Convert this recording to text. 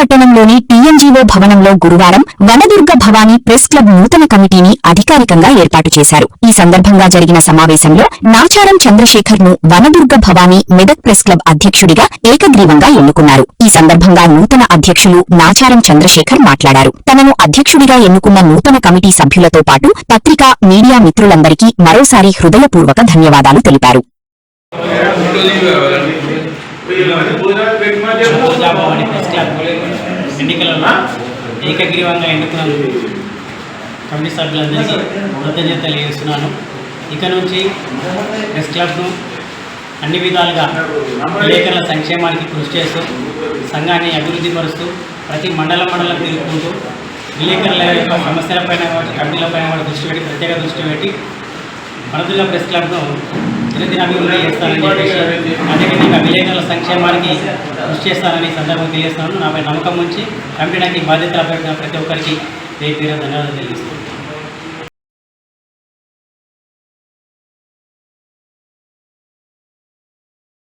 పట్టణంలోని టీఎన్జీఓ భవనంలో గురువారం వనదుర్గ భవానీ ప్రెస్ క్లబ్ నూతన కమిటీని అధికారికంగా ఏర్పాటు చేశారు. ఈ సందర్భంగా జరిగిన సమావేశంలో నాచారం చంద్రశేఖర్ ను వనదుర్గ భవానీ మెదక్ ప్రెస్ క్లబ్ అధ్యక్షుడిగా ఏకగ్రీవంగా ఎన్నుకున్నారు. ఈ సందర్భంగా నూతన అధ్యక్షులు నాచారం చంద్రశేఖర్ మాట్లాడారు. తనను అధ్యక్షుడిగా ఎన్నుకున్న నూతన కమిటీ సభ్యులతో పాటు పత్రికా, మీడియా మిత్రులందరికీ మరోసారి హృదయపూర్వక ధన్యవాదాలు తెలిపారు. ఎన్నికలలో ఏకగ్రీవంగా ఎన్నుకున్న కమిటీ సభ్యులందరికీ కృతజ్ఞతలు తెలియజేస్తున్నాను. ఇక నుంచి ప్రెస్ క్లబ్ను అన్ని విధాలుగా విలేకరుల సంక్షేమానికి కృషి చేస్తూ సంఘాన్ని అభివృద్ధి పరుస్తూ ప్రతి మండలం తిరుగుకుంటూ విలేకరుల యొక్క సమస్యలపైన కమిటీలపైన ప్రత్యేక దృష్టి పెట్టి వనదుర్గ ప్రెస్ క్లబ్ను దినదిన అభివృద్ధి చేస్తానని చెప్పేసి అదేవిధంగా విలేకరుల సంక్షేమానికి కృషి చేస్తానని సందర్భం తెలియజేస్తున్నాను. నాపై నమ్మకం ఉంచి కమిటీ నాకు బాధ్యతలపై ప్రతి ఒక్కరికి పేరు ధన్యవాదాలు తెలియజేస్తున్నాను.